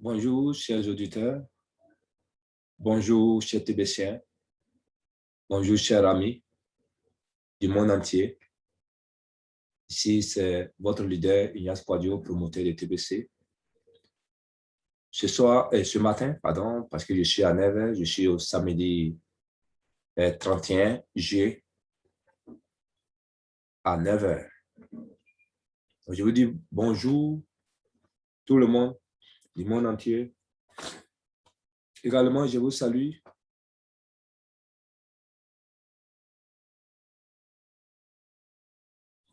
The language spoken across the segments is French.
Bonjour, chers auditeurs. Bonjour, chers TBCiens. Bonjour, chers amis du monde entier. Ici, c'est votre leader, Ignace Quadio, promoteur de TBC. Ce matin, pardon, parce que je suis à 9h, je suis au samedi 31 juillet à 9h. Je vous dis bonjour, tout le monde du monde entier. Également, je vous salue.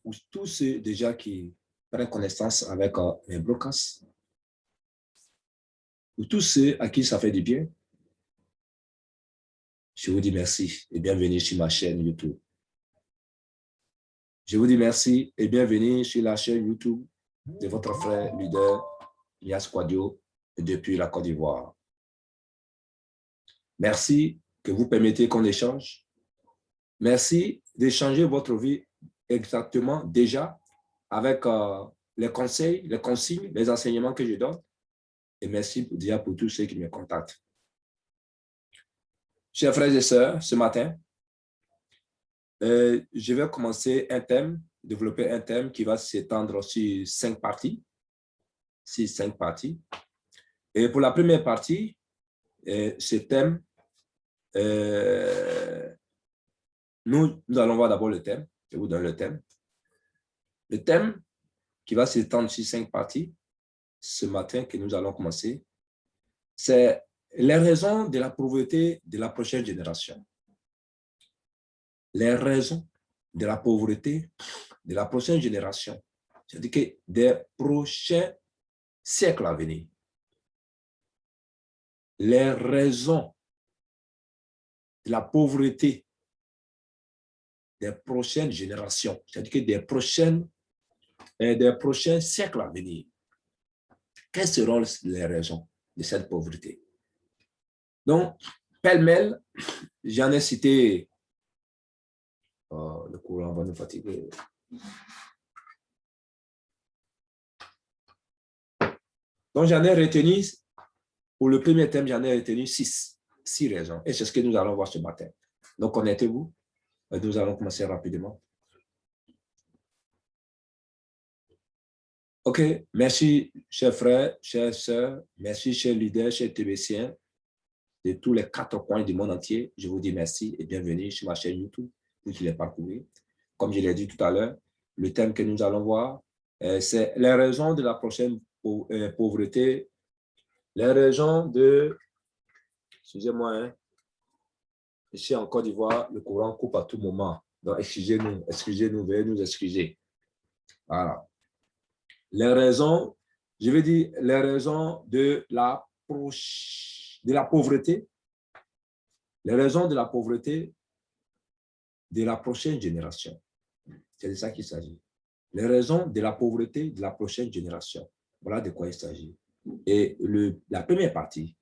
Pour tous ceux déjà qui prennent connaissance avec mes blocages. Pour tous ceux à qui ça fait du bien, je vous dis merci et bienvenue sur ma chaîne YouTube. Je vous dis merci et bienvenue sur la chaîne YouTube de votre frère leader Ignace Quadio depuis la Côte d'Ivoire. Merci que vous permettez qu'on échange. Merci d'échanger votre vie exactement déjà avec les conseils, les consignes, les enseignements que je donne. Et merci déjà pour tous ceux qui me contactent. Chers frères et sœurs, ce matin, je vais commencer développer un thème qui va s'étendre sur 5 parties. Et pour la première partie, ce thème, nous allons voir d'abord le thème. Je vous donne le thème. Le thème qui va s'étendre sur 5 parties, ce matin que nous allons commencer, c'est les raisons de la pauvreté de la prochaine génération. Les raisons de la pauvreté de la prochaine génération, c'est-à-dire que des prochains siècles à venir. Les raisons de la pauvreté des prochaines générations, c'est-à-dire que des prochains siècles à venir. Quelles seront les raisons de cette pauvreté? Donc, pêle-mêle, j'en ai cité, le courant va nous fatiguer. Donc, j'en ai retenu, pour le premier thème, j'en ai retenu 6 raisons. Et c'est ce que nous allons voir ce matin. Donc, connectez-vous. Nous allons commencer rapidement. OK, merci, chers frères, chères sœurs, merci, chers leaders, chers TBCiens de tous les 4 coins du monde entier. Je vous dis merci et bienvenue sur ma chaîne YouTube pour tous les parcourir. Comme je l'ai dit tout à l'heure, le thème que nous allons voir, c'est les raisons de la prochaine pauvreté, les raisons de, excusez-moi, hein, ici en Côte d'Ivoire, le courant coupe à tout moment. Donc, excusez-nous, veuillez nous excuser. Voilà. Les raisons, je vais dire les raisons de la pauvreté, les raisons de la pauvreté de la prochaine génération. C'est de ça qu'il s'agit. Les raisons de la pauvreté de la prochaine génération. Voilà de quoi il s'agit. Et la première partie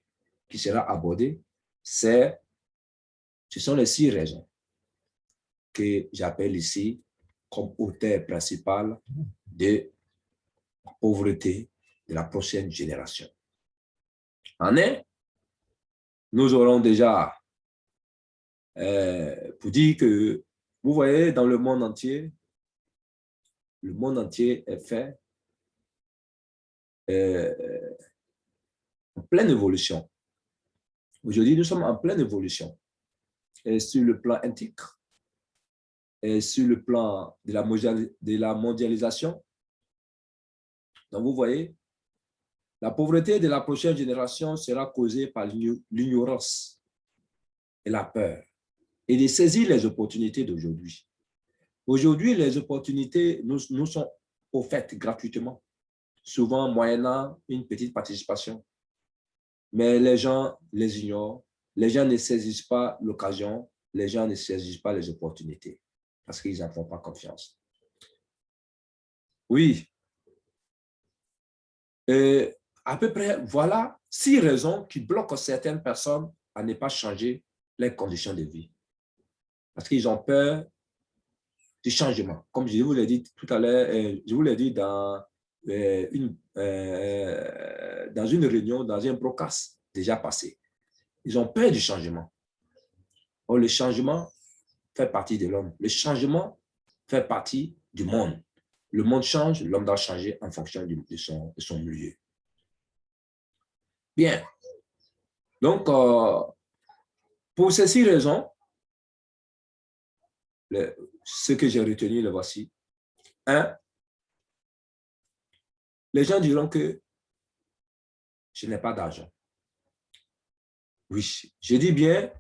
qui sera abordée, ce sont les 6 raisons que j'appelle ici comme auteur principal de la pauvreté de la prochaine génération. En un, nous aurons déjà, pour dire que, vous voyez, dans le monde entier est fait en pleine évolution. Aujourd'hui, nous sommes en pleine évolution. Et sur le plan éthique, et sur le plan de la mondialisation. Donc, vous voyez, la pauvreté de la prochaine génération sera causée par l'ignorance et la peur et de saisir les opportunités d'aujourd'hui. Aujourd'hui, les opportunités nous sont offertes gratuitement, souvent moyennant une petite participation. Mais les gens les ignorent, les gens ne saisissent pas l'occasion, les gens ne saisissent pas les opportunités parce qu'ils n'en font pas confiance. Oui. Et à peu près, voilà 6 raisons qui bloquent certaines personnes à ne pas changer leurs conditions de vie. Parce qu'ils ont peur du changement. Comme je vous l'ai dit tout à l'heure, je vous l'ai dit dans dans une réunion, dans un broadcast déjà passé. Ils ont peur du changement. Or, le changement fait partie de l'homme. Le changement fait partie du monde. Le monde change, l'homme doit changer en fonction de son milieu. Bien. Donc, pour ces 6 raisons, ce que j'ai retenu, le voici. 1. Les gens diront que je n'ai pas d'argent. Oui, je dis bien,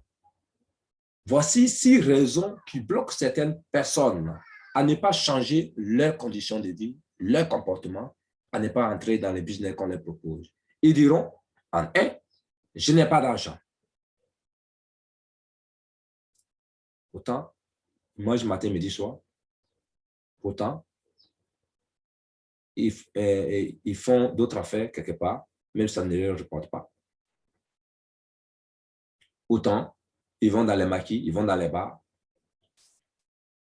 voici 6 raisons qui bloquent certaines personnes à ne pas changer leurs conditions de vie, leur comportement, à ne pas entrer dans les business qu'on leur propose. Ils diront, en 1, je n'ai pas d'argent. Pourtant, moi, je matin, midi, soir. Pourtant, ils font d'autres affaires quelque part, même si ça ne leur reporte pas. Autant, ils vont dans les maquis, ils vont dans les bars.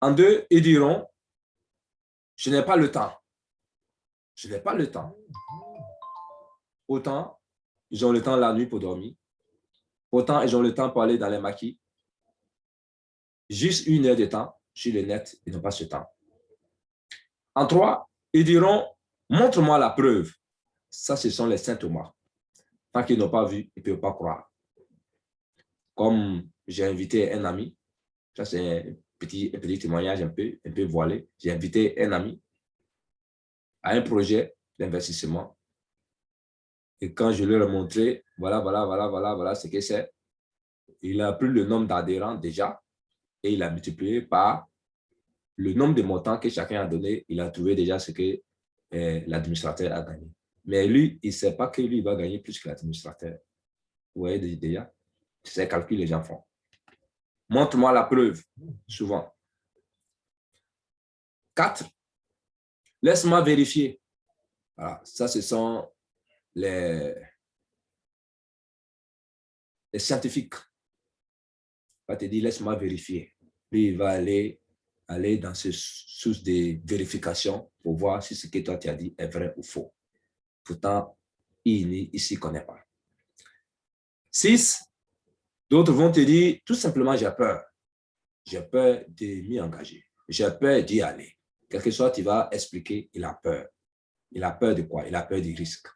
En 2, ils diront, je n'ai pas le temps. Je n'ai pas le temps. Autant, ils ont le temps la nuit pour dormir. Autant, ils ont le temps pour aller dans les maquis. Juste 1 heure de temps sur le net, ils n'ont pas ce temps. En 3, ils diront, montre-moi la preuve. Ça, ce sont les saint Thomas. Tant qu'ils n'ont pas vu, ils ne peuvent pas croire. Comme j'ai invité un ami, ça c'est un petit témoignage un peu voilé. J'ai invité un ami à un projet d'investissement. Et quand je lui ai montré, voilà ce que c'est, il a pris le nombre d'adhérents déjà et il a multiplié par le nombre de montants que chacun a donné. Il a trouvé déjà ce que l'administrateur a gagné. Mais lui, il ne sait pas que lui, il va gagner plus que l'administrateur. Vous voyez déjà, c'est ces calculs que les gens font. Montre-moi la preuve, souvent. 4, laisse-moi vérifier. Voilà, ça, ce sont les scientifiques. Il va te dire, laisse-moi vérifier. Lui, il va aller dans ce source de vérification pour voir si ce que toi tu as dit est vrai ou faux. Pourtant, il ne s'y connaît pas. 6, d'autres vont te dire, tout simplement, j'ai peur. J'ai peur de m'y engager. J'ai peur d'y aller. Quel que soit, tu vas expliquer, il a peur. Il a peur de quoi? Il a peur du risque.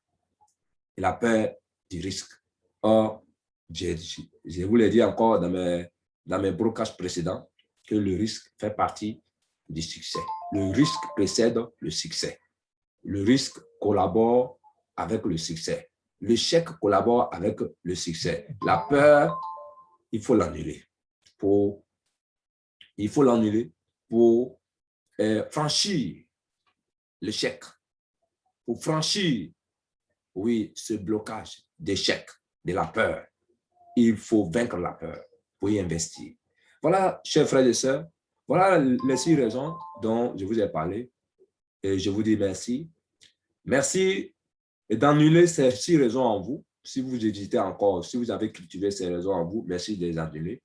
Il a peur du risque. Or, je vous l'ai dit encore dans mes broadcasts précédents, que le risque fait partie du succès. Le risque précède le succès. Le risque collabore avec le succès. L'échec collabore avec le succès. La peur, il faut l'annuler. Il faut l'annuler pour franchir l'échec. Pour franchir, oui, ce blocage d'échec, de la peur. Il faut vaincre la peur pour y investir. Voilà, chers frères et sœurs, voilà les 6 raisons dont je vous ai parlé. Et je vous dis merci. Merci d'annuler ces 6 raisons en vous. Si vous hésitez encore, si vous avez cultivé ces raisons en vous, merci de les annuler.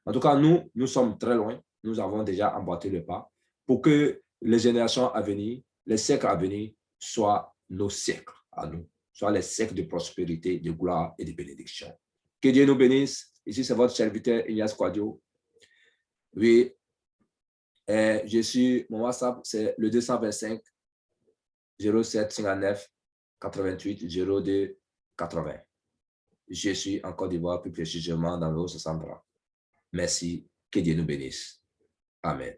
En tout cas, nous sommes très loin. Nous avons déjà emboîté le pas pour que les générations à venir, les siècles à venir, soient nos siècles à nous, soient les siècles de prospérité, de gloire et de bénédiction. Que Dieu nous bénisse. Ici, c'est votre serviteur Ignace Kouadio. Oui, mon WhatsApp, c'est le 225 07 59 88 02 80. Je suis en Côte d'Ivoire, plus précisément dans le Haut-Sandra. Merci. Que Dieu nous bénisse. Amen.